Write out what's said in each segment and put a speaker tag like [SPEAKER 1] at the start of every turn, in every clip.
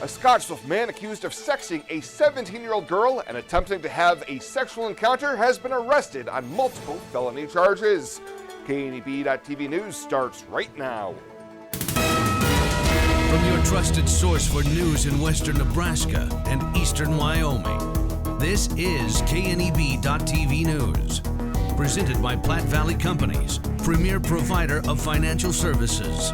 [SPEAKER 1] A Scottsbluff man accused of sexting a 17-year-old girl and attempting to have a sexual encounter has been arrested on multiple felony charges. KNEB.TV News starts right now.
[SPEAKER 2] From your trusted source for news in western Nebraska and eastern Wyoming, this is KNEB.TV News. Presented by Platte Valley Companies, premier provider of financial services.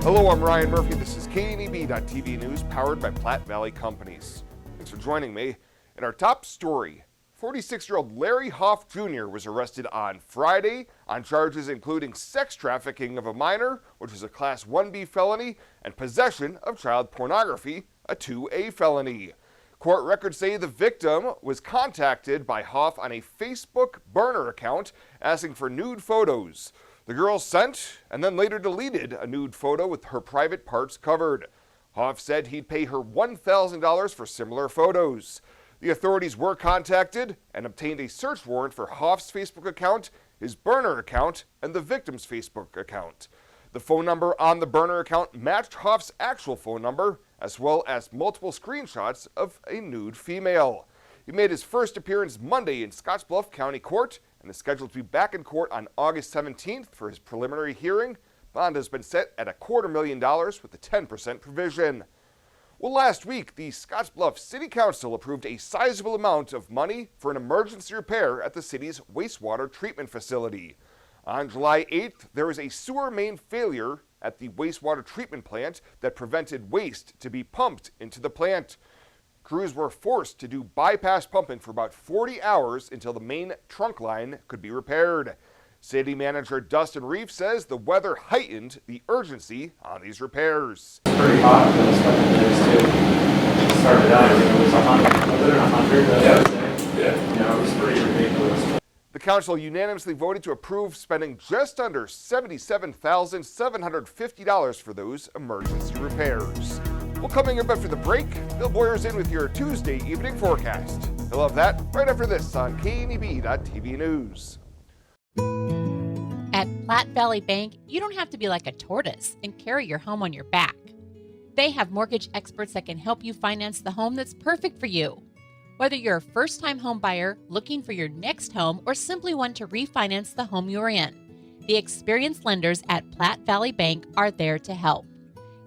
[SPEAKER 1] Hello, I'm Ryan Murphy. This is KNEB.TV News, powered by Platte Valley Companies. Thanks for joining me. In our top story, 46-year-old Larry Hoff Jr. was arrested on Friday on charges including sex trafficking of a minor, which is a Class 1B felony, and possession of child pornography, a 2A felony. Court records say the victim was contacted by Hoff on a Facebook burner account asking for nude photos. The girl sent and then later deleted a nude photo with her private parts covered. Hoff said he'd pay her $1,000 for similar photos. The authorities were contacted and obtained a search warrant for Hoff's Facebook account, his burner account, and the victim's Facebook account. The phone number on the burner account matched Hoff's actual phone number, as well as multiple screenshots of a nude female. He made his first appearance Monday in Scottsbluff County Court and is scheduled to be back in court on August 17th for his preliminary hearing. Bond has been set at $250,000 with a 10% provision. Well, last week, the Scottsbluff City Council approved a sizable amount of money for an emergency repair at the city's wastewater treatment facility. On July 8th, there was a sewer main failure at the wastewater treatment plant that prevented waste to be pumped into the plant. Crews were forced to do bypass pumping for about 40 hours until the main trunk line could be repaired. City Manager Dustin Reef says the weather heightened the urgency on these repairs.
[SPEAKER 3] It's pretty hot for this couple of days too. It started out, I think it was 100, was it 100 that day? Yeah. You know, it was pretty ridiculous.
[SPEAKER 1] The council unanimously voted to approve spending just under $77,750 for those emergency repairs. Well, coming up after the break, Bill Boyer's in with your Tuesday evening forecast. He'll have that right after this on KNEB.TV News.
[SPEAKER 4] At Platte Valley Bank, you don't have to be like a tortoise and carry your home on your back. They have mortgage experts that can help you finance the home that's perfect for you. Whether you're a first-time home buyer looking for your next home or simply want to refinance the home you're in, the experienced lenders at Platte Valley Bank are there to help.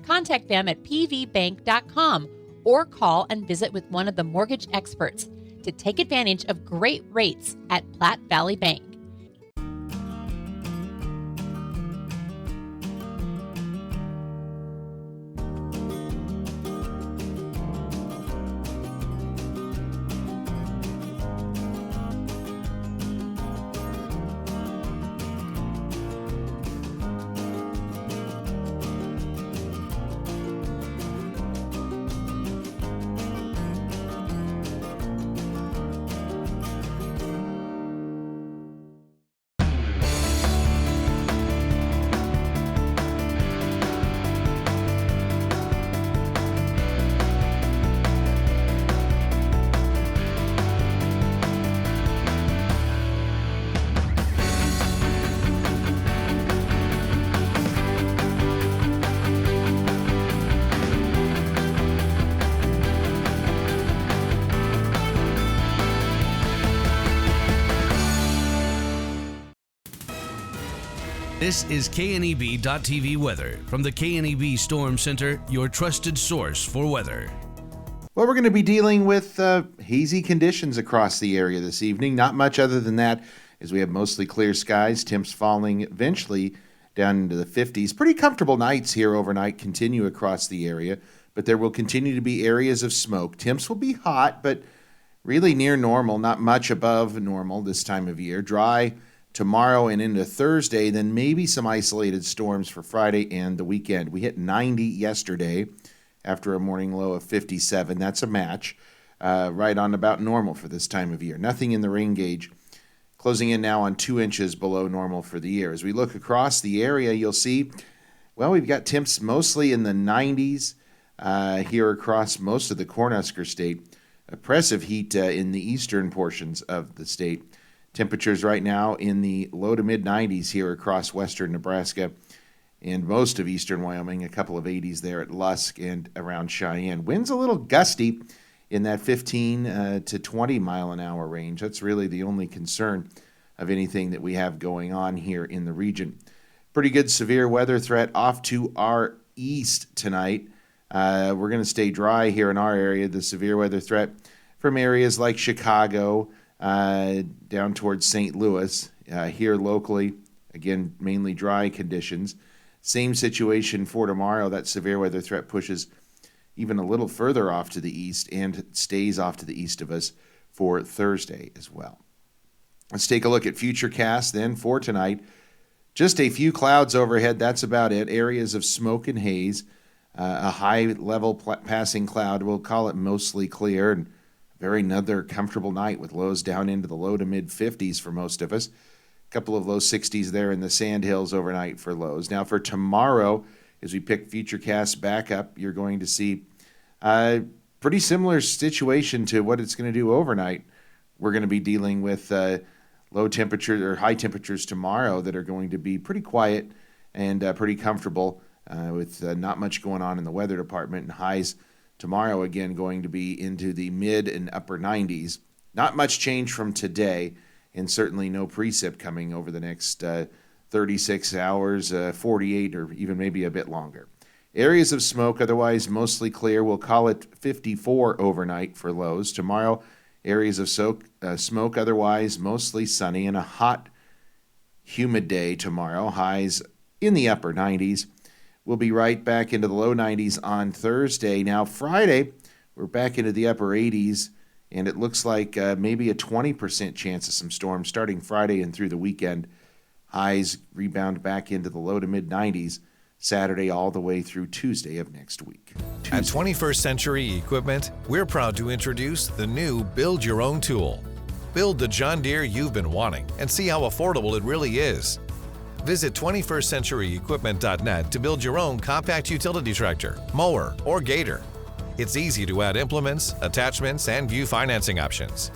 [SPEAKER 4] Contact them at pvbank.com or call and visit with one of the mortgage experts to take advantage of great rates at Platte Valley Bank.
[SPEAKER 2] This is KNEB.TV weather from the KNEB Storm Center, your trusted source for weather.
[SPEAKER 5] Well, we're going to be dealing with hazy conditions across the area this evening. Not much other than that, as we have mostly clear skies, temps falling eventually down into the 50s. Pretty comfortable nights here overnight continue across the area, but there will continue to be areas of smoke. Temps will be hot, but really near normal, not much above normal this time of year. Dry tomorrow and into Thursday, then maybe some isolated storms for Friday and the weekend. We hit 90 yesterday after a morning low of 57. That's a match, right on about normal for this time of year. Nothing in the rain gauge. Closing in now on 2 inches below normal for the year. As we look across the area, you'll see, well, we've got temps mostly in the 90s here across most of the Cornhusker State. Oppressive heat in the eastern portions of the state. Temperatures right now in the low to mid 90s here across western Nebraska and most of eastern Wyoming, a couple of 80s there at Lusk and around Cheyenne. Winds a little gusty in that 15 to 20 mile an hour range. That's really the only concern of anything that we have going on here in the region. Pretty good severe weather threat off to our east tonight. We're going to stay dry here in our area. The severe weather threat from areas like Chicago down towards St. Louis. Here locally, again, mainly dry conditions. Same situation for tomorrow. That severe weather threat pushes even a little further off to the east and stays off to the east of us for Thursday as well. Let's take a look at Futurecast then for tonight. Just a few clouds overhead. That's about it. Areas of smoke and haze. A high-level passing cloud. We'll call it mostly clear. And another comfortable night with lows down into the low to mid-50s for most of us. A couple of low 60s there in the Sandhills overnight for lows. Now for tomorrow, as we pick Futurecast back up, you're going to see a pretty similar situation to what it's going to do overnight. We're going to be dealing with low temperatures or high temperatures tomorrow that are going to be pretty quiet and pretty comfortable with not much going on in the weather department. And highs tomorrow again going to be into the mid and upper 90s. Not much change from today, and certainly no precip coming over the next 36 hours, 48, or even maybe a bit longer. Areas of smoke, otherwise mostly clear. We'll call it 54 overnight for lows. Tomorrow, areas of smoke, otherwise mostly sunny, and a hot, humid day tomorrow. Highs in the upper 90s. We'll be right back into the low 90s on Thursday. Now, Friday, we're back into the upper 80s, and it looks like maybe a 20% chance of some storms starting Friday and through the weekend. Highs rebound back into the low to mid 90s Saturday all the way through Tuesday of next week.
[SPEAKER 6] At 21st Century Equipment, we're proud to introduce the new Build Your Own tool. Build the John Deere you've been wanting and see how affordable it really is. Visit 21stcenturyequipment.net to build your own compact utility tractor, mower, or gator. It's easy to add implements, attachments, and view financing options.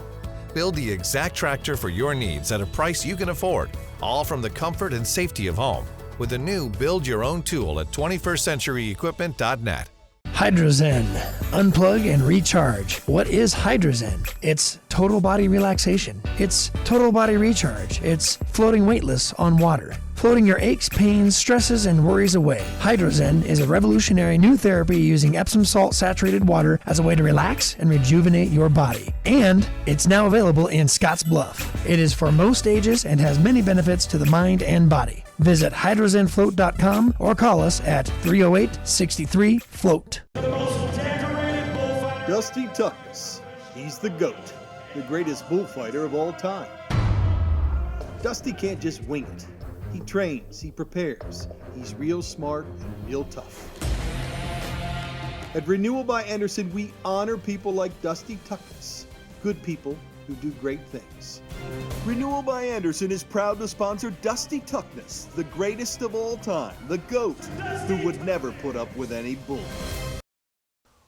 [SPEAKER 6] Build the exact tractor for your needs at a price you can afford, all from the comfort and safety of home, with the new Build Your Own tool at 21stcenturyequipment.net.
[SPEAKER 7] Hydrozen. Unplug and recharge. What is Hydrozen? It's total body relaxation. It's total body recharge. It's floating weightless on water. Floating your aches, pains, stresses, and worries away. Hydrozen is a revolutionary new therapy using Epsom salt saturated water as a way to relax and rejuvenate your body. And it's now available in Scottsbluff. It is for most ages and has many benefits to the mind and body. Visit hydrozenfloat.com or call us at 308-63-FLOAT.
[SPEAKER 8] Dusty Tuckness. He's the GOAT, the greatest bullfighter of all time. Dusty can't just wing it. He trains, he prepares. He's real smart and real tough. At Renewal by Anderson, we honor people like Dusty Tuckness, good people who do great things. Renewal by Anderson is proud to sponsor Dusty Tuckness, the greatest of all time, the GOAT, who would never put up with any bull.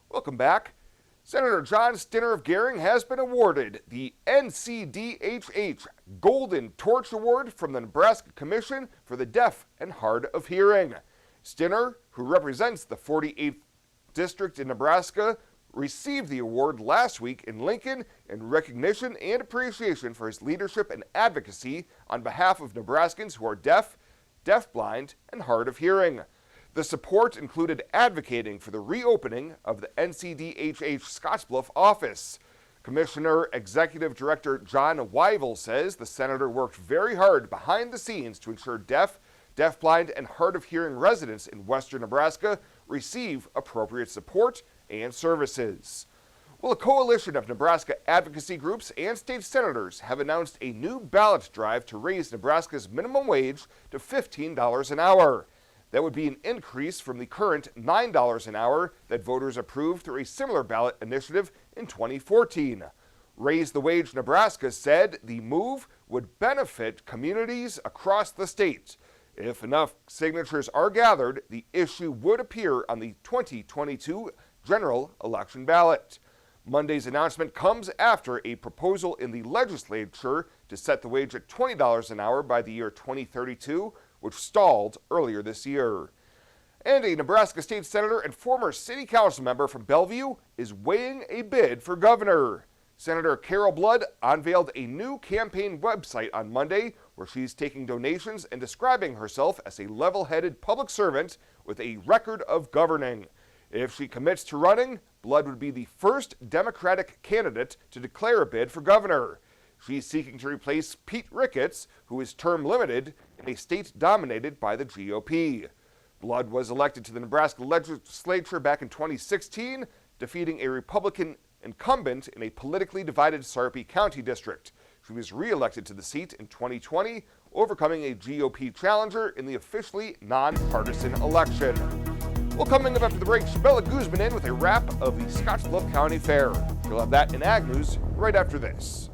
[SPEAKER 1] Welcome back. Senator John Stinner of Gering has been awarded the NCDHH Golden Torch Award from the Nebraska Commission for the Deaf and Hard of Hearing. Stinner, who represents the 48th District in Nebraska, received the award last week in Lincoln in recognition and appreciation for his leadership and advocacy on behalf of Nebraskans who are deaf, deafblind, and hard of hearing. The support included advocating for the reopening of the NCDHH Scottsbluff office. Commissioner Executive Director John Wyville says the senator worked very hard behind the scenes to ensure deaf, deafblind, and hard of hearing residents in western Nebraska receive appropriate support and services. Well, a coalition of Nebraska advocacy groups and state senators have announced a new ballot drive to raise Nebraska's minimum wage to $15 an hour. That would be an increase from the current $9 an hour that voters approved through a similar ballot initiative in 2014. Raise the Wage Nebraska said the move would benefit communities across the state. If enough signatures are gathered, the issue would appear on the 2022 general election ballot. Monday's announcement comes after a proposal in the legislature to set the wage at $20 an hour by the year 2032 which stalled earlier this year. And a Nebraska state senator and former city council member from Bellevue is weighing a bid for governor. Senator Carol Blood unveiled a new campaign website on Monday where she's taking donations and describing herself as a level-headed public servant with a record of governing. If she commits to running, Blood would be the first Democratic candidate to declare a bid for governor. She's seeking to replace Pete Ricketts, who is term limited in a state dominated by the GOP. Blood was elected to the Nebraska legislature back in 2016, defeating a Republican incumbent in a politically divided Sarpy County district. She was re-elected to the seat in 2020, overcoming a GOP challenger in the officially nonpartisan election. Well, coming up after the break, Chabella Guzman in with a wrap of the Scottsbluff County Fair. We'll have that in Ag News right after this.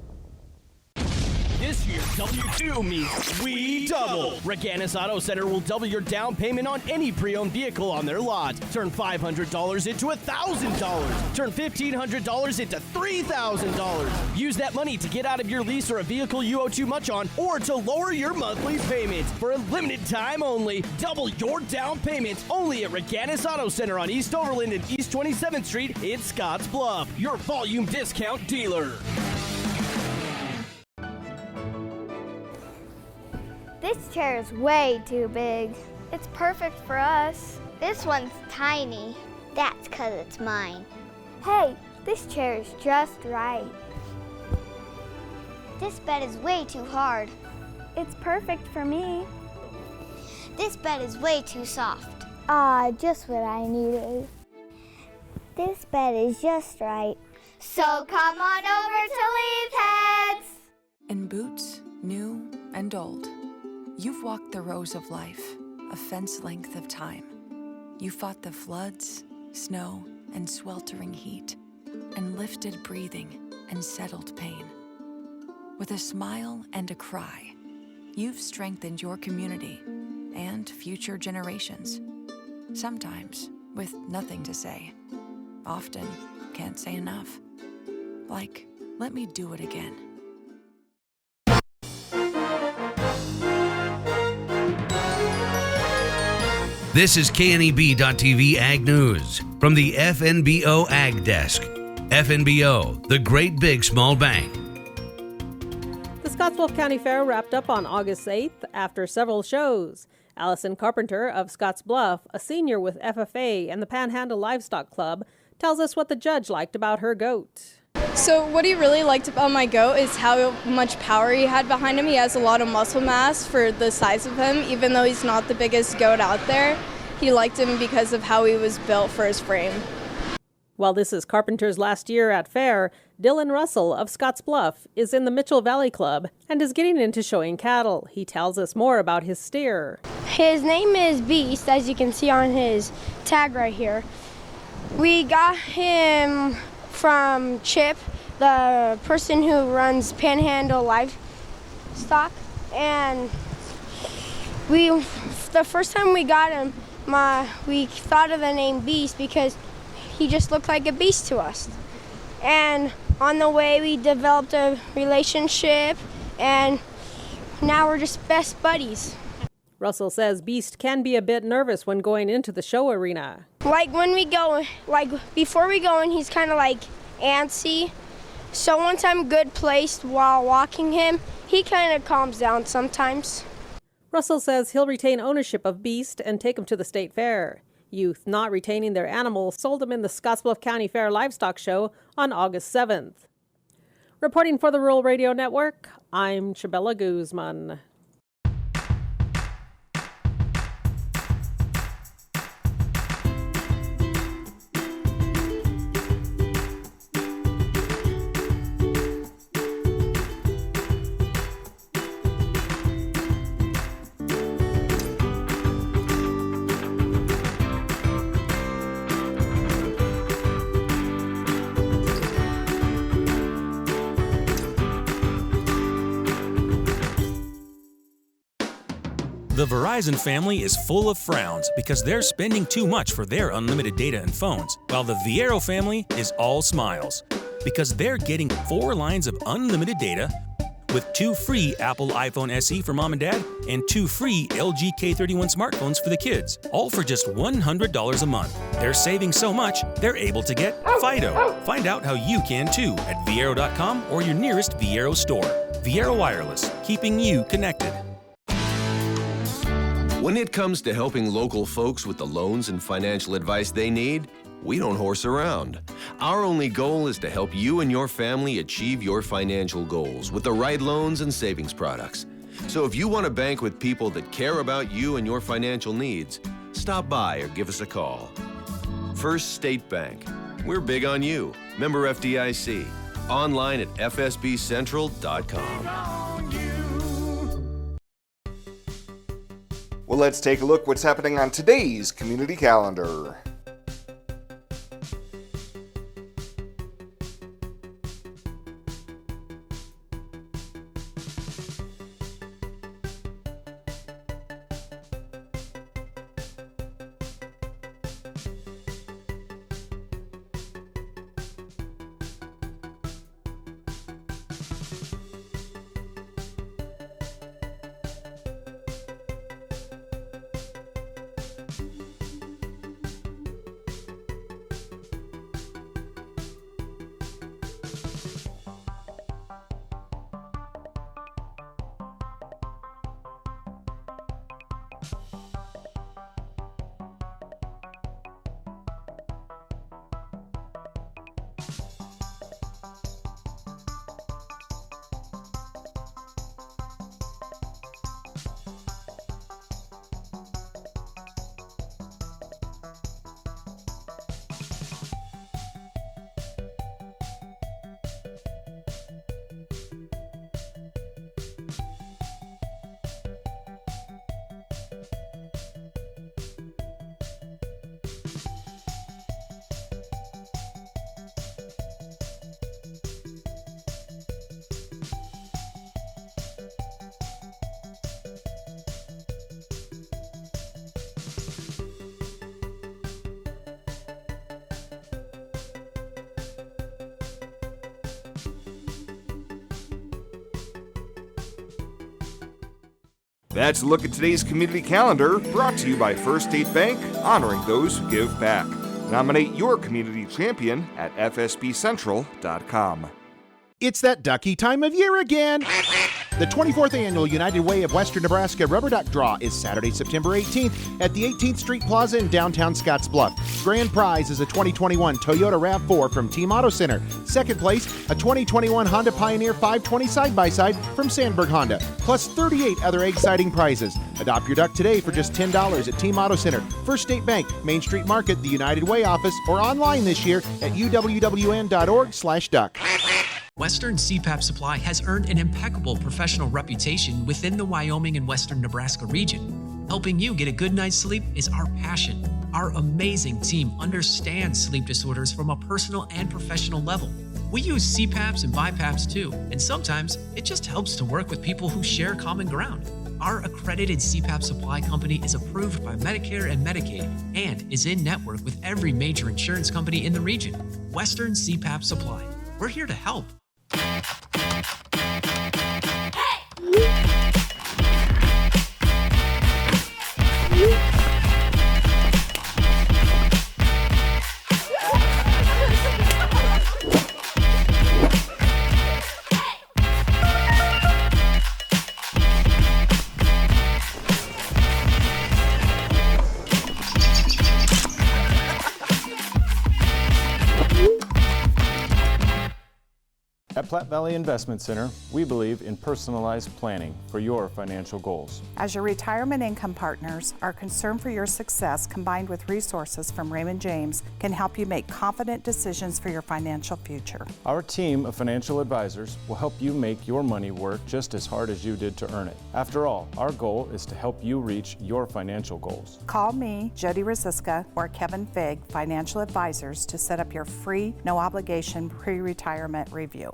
[SPEAKER 9] This year, W2 means we double. Reganis Auto Center will double your down payment on any pre-owned vehicle on their lot. Turn $500 into $1,000. Turn $1,500 into $3,000. Use that money to get out of your lease or a vehicle you owe too much on, or to lower your monthly payments. For a limited time only, double your down payment only at Reganis Auto Center on East Overland and East 27th Street in Scottsbluff, your volume discount dealer.
[SPEAKER 10] This chair is way too big. It's perfect for us. This one's tiny. That's 'cause it's mine. Hey, this chair is just right. This bed is way too hard. It's perfect for me. This bed is way too soft. Just what I needed. This bed is just right. So come on over to Leaf Heads.
[SPEAKER 11] In boots, new and old, you've walked the rows of life, a fence length of time. You fought the floods, snow, and sweltering heat, and lifted breathing and settled pain. With a smile and a cry, you've strengthened your community and future generations. Sometimes with nothing to say. Often can't say enough. Like, let me do it again.
[SPEAKER 2] This is KNEB.TV Ag News from the FNBO Ag Desk. FNBO, the great big small bank.
[SPEAKER 12] The Scottsbluff County Fair wrapped up on August 8th after several shows. Allison Carpenter of Scottsbluff, a senior with FFA and the Panhandle Livestock Club, tells us what the judge liked about her goat.
[SPEAKER 13] So what he really liked about my goat is how much power he had behind him. He has a lot of muscle mass for the size of him, even though he's not the biggest goat out there. He liked him because of how he was built for his frame.
[SPEAKER 12] While this is Carpenter's last year at fair, Dylan Russell of Scottsbluff is in the Mitchell Valley Club and is getting into showing cattle. He tells us more about his steer.
[SPEAKER 14] His name is Beast, as you can see on his tag right here. We got him from Chip, the person who runs Panhandle Livestock, and the first time we got him, we thought of the name Beast because he just looked like a beast to us. And on the way, we developed a relationship, and now we're just best buddies.
[SPEAKER 12] Russell says Beast can be a bit nervous when going into the show arena.
[SPEAKER 14] Like when we go, before we go in, he's kind of like antsy. So once I'm good placed while walking him, he kind of calms down sometimes.
[SPEAKER 12] Russell says he'll retain ownership of Beast and take him to the state fair. Youth not retaining their animal sold them in the Scottsbluff County Fair Livestock Show on August 7th. Reporting for the Rural Radio Network, I'm Chabella Guzman.
[SPEAKER 15] The Verizon family is full of frowns because they're spending too much for their unlimited data and phones, while the Viero family is all smiles because they're getting 4 lines of unlimited data with 2 free Apple iPhone SE for mom and dad and 2 free LG K31 smartphones for the kids, all for just $100 a month. They're saving so much, they're able to get Fido. Find out how you can too at Viero.com or your nearest Viero store. Viero Wireless, keeping you connected.
[SPEAKER 16] When it comes to helping local folks with the loans and financial advice they need, we don't horse around. Our only goal is to help you and your family achieve your financial goals with the right loans and savings products. So if you want to bank with people that care about you and your financial needs, stop by or give us a call. First State Bank. We're big on you. Member FDIC. Online at fsbcentral.com.
[SPEAKER 1] Well, let's take a look what's happening on today's community calendar. That's a look at today's community calendar, brought to you by First State Bank, honoring those who give back. Nominate your community champion at fsbcentral.com.
[SPEAKER 17] It's that ducky time of year again. The 24th Annual United Way of Western Nebraska Rubber Duck Draw is Saturday, September 18th at the 18th Street Plaza in downtown Scottsbluff. Grand prize is a 2021 Toyota RAV4 from Team Auto Center. Second place, a 2021 Honda Pioneer 520 side-by-side from Sandberg Honda, plus 38 other exciting prizes. Adopt your duck today for just $10 at Team Auto Center, First State Bank, Main Street Market, the United Way office, or online this year at uwwn.org/duck.
[SPEAKER 18] Western CPAP Supply has earned an impeccable professional reputation within the Wyoming and Western Nebraska region. Helping you get a good night's sleep is our passion. Our amazing team understands sleep disorders from a personal and professional level. We use CPAPs and BiPAPs too, and sometimes it just helps to work with people who share common ground. Our accredited CPAP supply company is approved by Medicare and Medicaid and is in network with every major insurance company in the region. Western CPAP Supply. We're here to help.
[SPEAKER 3] At Platte Valley Investment Center, we believe in personalized planning for your financial goals.
[SPEAKER 19] As your retirement income partners, our concern for your success combined with resources from Raymond James can help you make confident decisions for your financial future.
[SPEAKER 3] Our team of financial advisors will help you make your money work just as hard as you did to earn it. After all, our goal is to help you reach your financial goals.
[SPEAKER 19] Call me, Jody Rosiska, or Kevin Fig, Financial Advisors, to set up your free, no obligation pre-retirement review.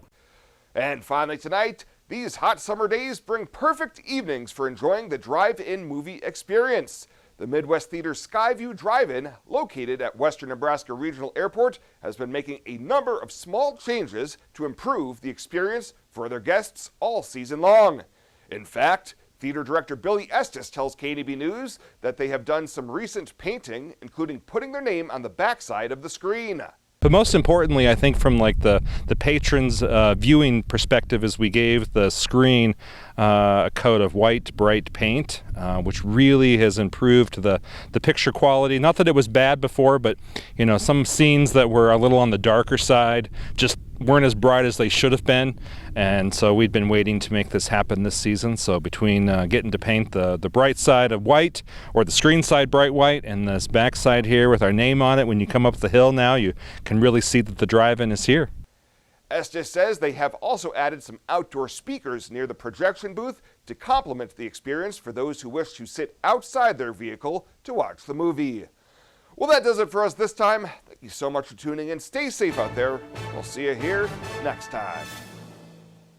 [SPEAKER 1] And finally tonight, these hot summer days bring perfect evenings for enjoying the drive-in movie experience. The Midwest Theater's SkyView Drive-In, located at Western Nebraska Regional Airport, has been making a number of small changes to improve the experience for their guests all season long. In fact, theater director Billy Estes tells KNEB News that they have done some recent painting, including putting their name on the backside of the screen.
[SPEAKER 20] But most importantly, I think from like the patrons' viewing perspective, is we gave the screen a coat of white, bright paint, which really has improved the picture quality. Not that it was bad before, but you know, some scenes that were a little on the darker side just weren't as bright as they should have been, and so we'd been waiting to make this happen this season. So between getting to paint the bright side of white, or the screen side bright white, and this back side here with our name on it, when you come up the hill now, you can really see that the drive-in is here.
[SPEAKER 1] Estes says they have also added some outdoor speakers near the projection booth to complement the experience for those who wish to sit outside their vehicle to watch the movie. Well, that does it for us this time. Thank you so much for tuning in. Stay safe out there. We'll see you here next time.